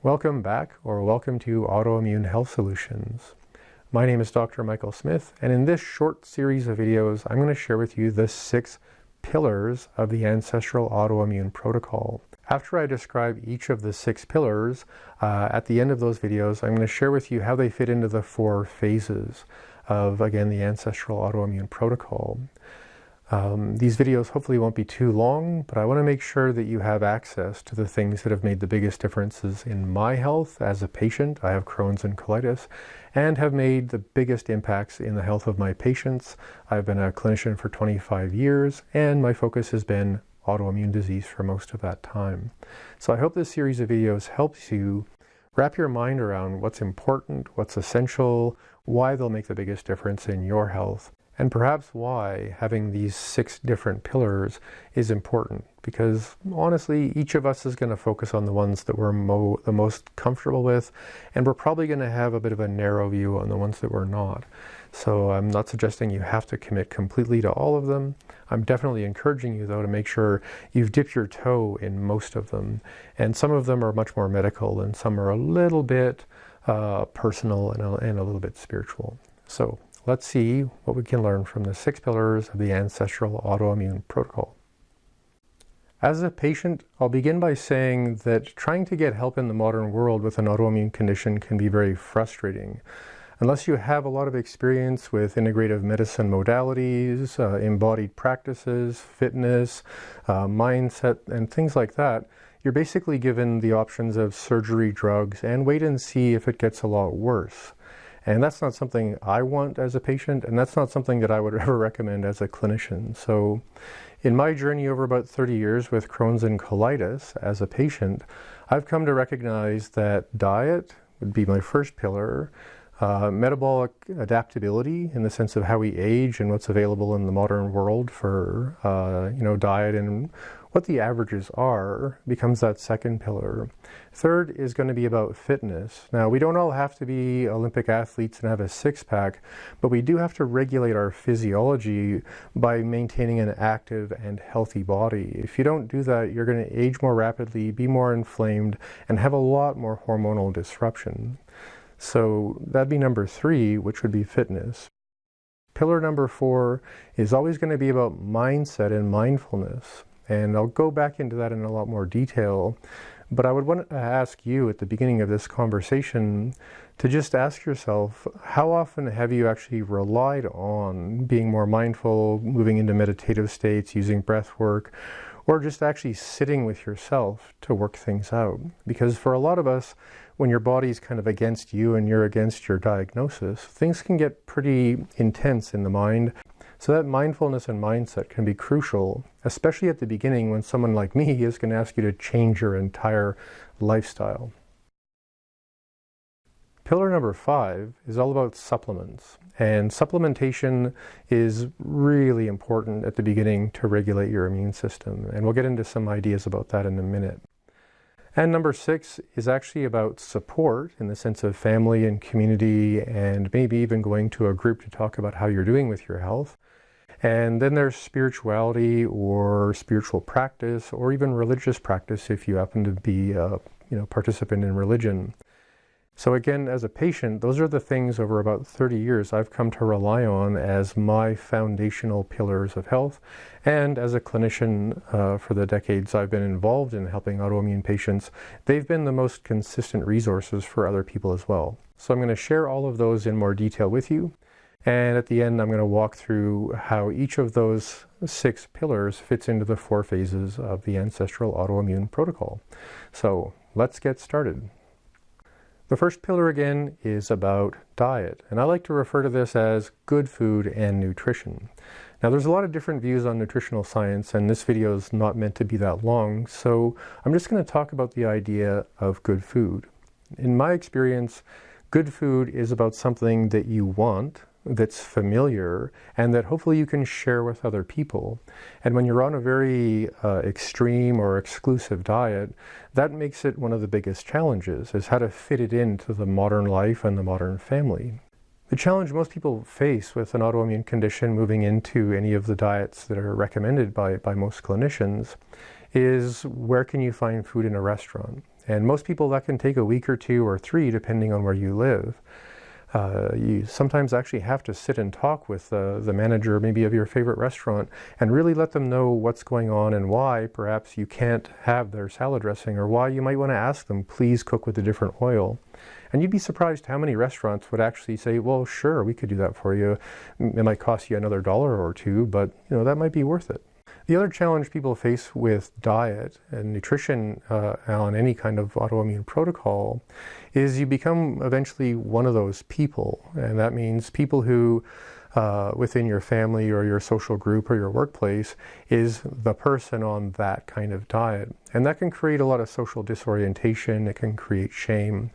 Welcome back, or welcome to Autoimmune Health Solutions. My name is Dr. Michael Smith, and in this short series of videos, I'm going to share with you the 6 pillars of the Ancestral Autoimmune Protocol. After I describe each of the 6 pillars, at the end of those videos, I'm going to share with you how they fit into the 4 phases of, again, the Ancestral Autoimmune Protocol. These videos hopefully won't be too long, but I want to make sure that you have access to the things that have made the biggest differences in my health as a patient. I have Crohn's and colitis, and have made the biggest impacts in the health of my patients. I've been a clinician for 25 years, and my focus has been autoimmune disease for most of that time. So I hope this series of videos helps you wrap your mind around what's important, what's essential, why they'll make the biggest difference in your health, and perhaps why having these 6 different pillars is important. Because honestly, each of us is going to focus on the ones that we're the most comfortable with, and we're probably going to have a bit of a narrow view on the ones that we're not. So I'm not suggesting you have to commit completely to all of them. I'm definitely encouraging you, though, to make sure you've dipped your toe in most of them. And some of them are much more medical, and some are a little bit personal and a little bit spiritual. So let's see what we can learn from the 6 pillars of the Ancestral Autoimmune Protocol. As a patient, I'll begin by saying that trying to get help in the modern world with an autoimmune condition can be very frustrating. Unless you have a lot of experience with integrative medicine modalities, embodied practices, fitness, mindset, and things like that, you're basically given the options of surgery, drugs, and wait and see if it gets a lot worse. And that's not something I want as a patient, and that's not something that I would ever recommend as a clinician. So in my journey over about 30 years with Crohn's and colitis as a patient, I've come to recognize that diet would be my first pillar, metabolic adaptability in the sense of how we age and what's available in the modern world for diet and what the averages are becomes that second pillar. Third is going to be about fitness. Now, we don't all have to be Olympic athletes and have a six-pack, but we do have to regulate our physiology by maintaining an active and healthy body. If you don't do that, you're going to age more rapidly, be more inflamed, and have a lot more hormonal disruption. So that'd be number 3, which would be fitness. Pillar number 4 is always going to be about mindset and mindfulness. And I'll go back into that in a lot more detail. But I would want to ask you at the beginning of this conversation to just ask yourself, how often have you actually relied on being more mindful, moving into meditative states, using breath work, or just actually sitting with yourself to work things out? Because for a lot of us, when your body's kind of against you and you're against your diagnosis, things can get pretty intense in the mind. So that mindfulness and mindset can be crucial, especially at the beginning when someone like me is going to ask you to change your entire lifestyle. Pillar number 5 is all about supplements. And supplementation is really important at the beginning to regulate your immune system. And we'll get into some ideas about that in a minute. And number 6 is actually about support in the sense of family and community, and maybe even going to a group to talk about how you're doing with your health. And then there's spirituality or spiritual practice or even religious practice if you happen to be a participant in religion. So again, as a patient, those are the things over about 30 years I've come to rely on as my foundational pillars of health. And as a clinician for the decades I've been involved in helping autoimmune patients, they've been the most consistent resources for other people as well. So I'm going to share all of those in more detail with you. And at the end, I'm going to walk through how each of those 6 pillars fits into the 4 phases of the Ancestral Autoimmune Protocol. So let's get started. The first pillar again is about diet, and I like to refer to this as good food and nutrition. Now there's a lot of different views on nutritional science, and this video is not meant to be that long, so I'm just going to talk about the idea of good food. In my experience, good food is about something that you want, that's familiar, and that hopefully you can share with other people. And when you're on a very extreme or exclusive diet, that makes it one of the biggest challenges, is how to fit it into the modern life and the modern family. The challenge most people face with an autoimmune condition moving into any of the diets that are recommended by most clinicians is, where can you find food in a restaurant? And most people that can take a week or 2 or 3 depending on where you live. You sometimes actually have to sit and talk with the manager maybe of your favorite restaurant and really let them know what's going on and why perhaps you can't have their salad dressing, or why you might want to ask them, please cook with a different oil. And you'd be surprised how many restaurants would actually say, well, sure, we could do that for you. It might cost you another $1 or 2, but that might be worth it. The other challenge people face with diet and nutrition on any kind of autoimmune protocol is you become eventually one of those people. And that means people who within your family or your social group or your workplace is the person on that kind of diet. And that can create a lot of social disorientation. It can create shame.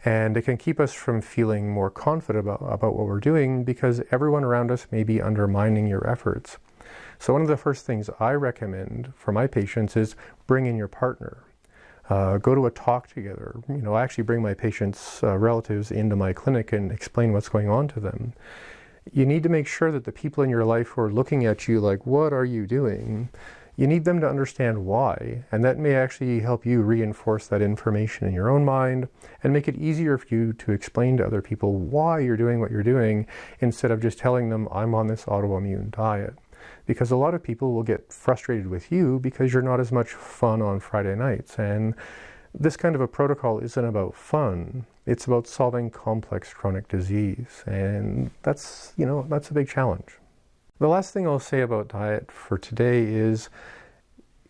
And it can keep us from feeling more confident about what we're doing, because everyone around us may be undermining your efforts. So one of the first things I recommend for my patients is bring in your partner. Go to a talk together. I actually bring my patients' relatives into my clinic and explain what's going on to them. You need to make sure that the people in your life who are looking at you like, what are you doing? You need them to understand why, and that may actually help you reinforce that information in your own mind and make it easier for you to explain to other people why you're doing what you're doing, instead of just telling them, I'm on this autoimmune diet. Because a lot of people will get frustrated with you because you're not as much fun on Friday nights. And this kind of a protocol isn't about fun. It's about solving complex chronic disease. And that's a big challenge. The last thing I'll say about diet for today is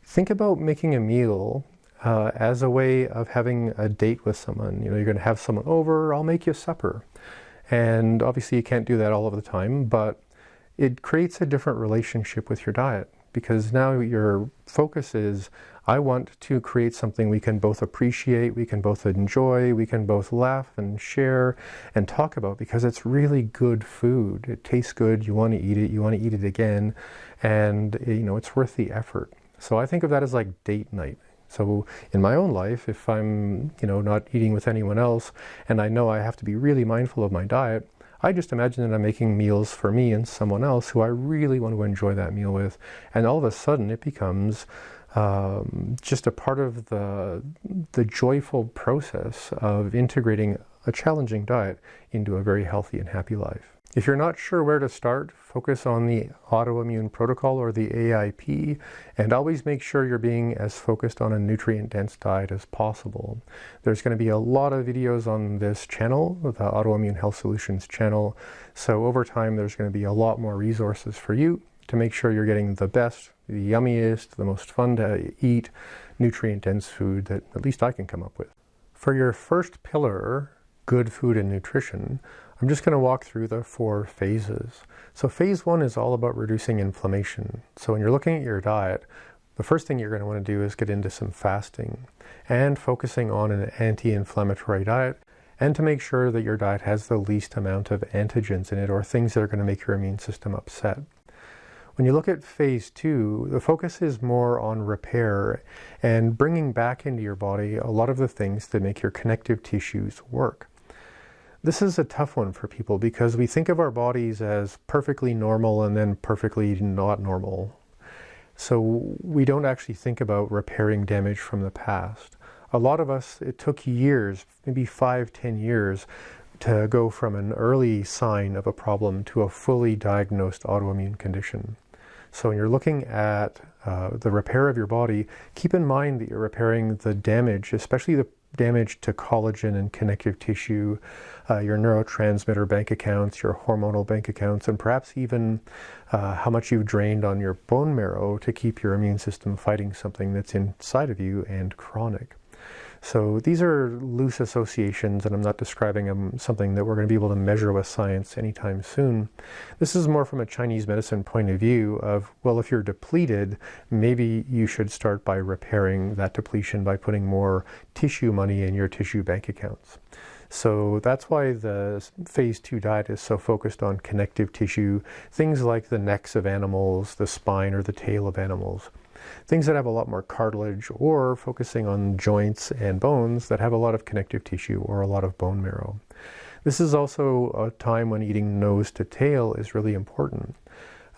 think about making a meal as a way of having a date with someone. You're going to have someone over, I'll make you supper. And obviously you can't do that all of the time, but it creates a different relationship with your diet, because now your focus is, I want to create something we can both appreciate, we can both enjoy, we can both laugh and share and talk about, because it's really good food. It tastes good, you want to eat it again, and it's worth the effort. So I think of that as like date night. So in my own life, if I'm not eating with anyone else and I know I have to be really mindful of my diet, I just imagine that I'm making meals for me and someone else who I really want to enjoy that meal with. And all of a sudden it becomes just a part of the joyful process of integrating a challenging diet into a very healthy and happy life. If you're not sure where to start, focus on the Autoimmune Protocol, or the AIP, and always make sure you're being as focused on a nutrient-dense diet as possible. There's going to be a lot of videos on this channel, the Autoimmune Health Solutions channel, so over time there's going to be a lot more resources for you to make sure you're getting the best, the yummiest, the most fun to eat, nutrient-dense food that at least I can come up with. For your first pillar, good food and nutrition, I'm just going to walk through the 4 phases. So phase 1 is all about reducing inflammation. So when you're looking at your diet, the first thing you're going to want to do is get into some fasting and focusing on an anti-inflammatory diet, and to make sure that your diet has the least amount of antigens in it, or things that are going to make your immune system upset. When you look at phase 2, the focus is more on repair and bringing back into your body a lot of the things that make your connective tissues work. This is a tough one for people because we think of our bodies as perfectly normal and then perfectly not normal. So we don't actually think about repairing damage from the past. A lot of us, it took years, maybe 5-10 years, to go from an early sign of a problem to a fully diagnosed autoimmune condition. So when you're looking at the repair of your body, keep in mind that you're repairing the damage, especially the damage to collagen and connective tissue, your neurotransmitter bank accounts, your hormonal bank accounts, and perhaps even how much you've drained on your bone marrow to keep your immune system fighting something that's inside of you and chronic. So these are loose associations, and I'm not describing something that we're going to be able to measure with science anytime soon. This is more from a Chinese medicine point of view of, well, if you're depleted, maybe you should start by repairing that depletion by putting more tissue money in your tissue bank accounts. So that's why the phase 2 diet is so focused on connective tissue, things like the necks of animals, the spine or the tail of animals. Things that have a lot more cartilage, or focusing on joints and bones that have a lot of connective tissue or a lot of bone marrow. This is also a time when eating nose to tail is really important.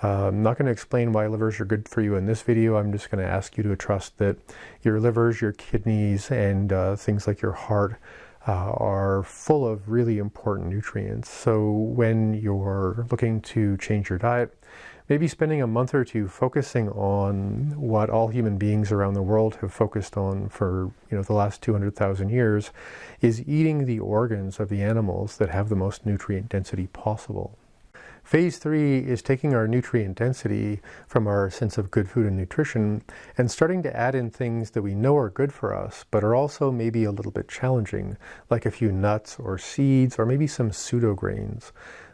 I'm not going to explain why livers are good for you in this video. I'm just going to ask you to trust that your livers, your kidneys, and things like your heart are full of really important nutrients. So when you're looking to change your diet, maybe spending a month or two focusing on what all human beings around the world have focused on for the last 200,000 years, is eating the organs of the animals that have the most nutrient density possible. Phase 3 is taking our nutrient density from our sense of good food and nutrition and starting to add in things that we know are good for us, but are also maybe a little bit challenging, like a few nuts or seeds or maybe some pseudo grains.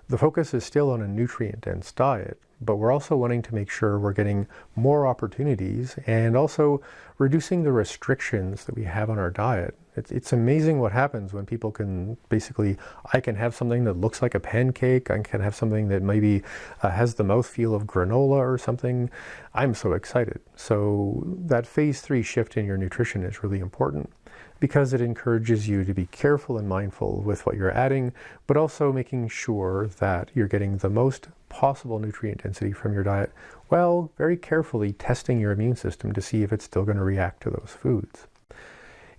The focus is still on a nutrient-dense diet, but we're also wanting to make sure we're getting more opportunities and also reducing the restrictions that we have on our diet. It's amazing what happens when people can basically, I can have something that looks like a pancake, I can have something that maybe has the mouthfeel of granola or something. I'm so excited. So that phase 3 shift in your nutrition is really important, because it encourages you to be careful and mindful with what you're adding, but also making sure that you're getting the most possible nutrient density from your diet, while very carefully testing your immune system to see if it's still going to react to those foods.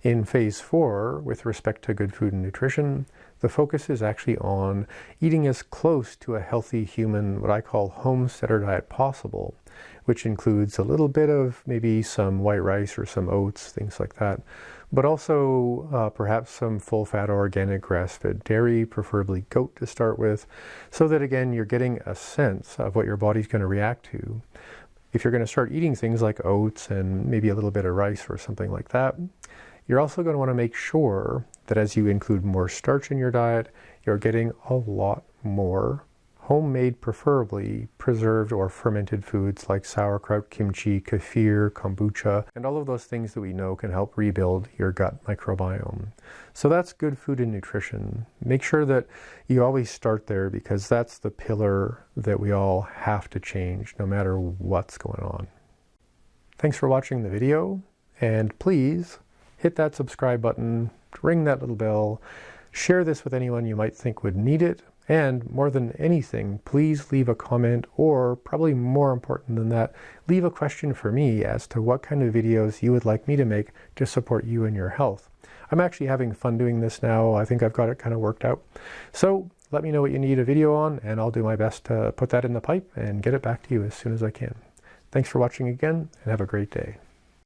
In phase 4, with respect to good food and nutrition, the focus is actually on eating as close to a healthy human, what I call homesteader diet possible, which includes a little bit of maybe some white rice or some oats, things like that, but also perhaps some full-fat organic grass-fed dairy, preferably goat to start with, so that again you're getting a sense of what your body's going to react to. If you're going to start eating things like oats and maybe a little bit of rice or something like that, you're also going to want to make sure that as you include more starch in your diet, you're getting a lot more homemade, preferably preserved or fermented foods like sauerkraut, kimchi, kefir, kombucha, and all of those things that we know can help rebuild your gut microbiome. So that's good food and nutrition. Make sure that you always start there, because that's the pillar that we all have to change no matter what's going on. Thanks for watching the video, and please hit that subscribe button, ring that little bell, share this with anyone you might think would need it, and more than anything, please leave a comment, or probably more important than that, leave a question for me as to what kind of videos you would like me to make to support you in your health. I'm actually having fun doing this now. I think I've got it kind of worked out. So let me know what you need a video on, and I'll do my best to put that in the pipe and get it back to you as soon as I can. Thanks for watching again, and have a great day.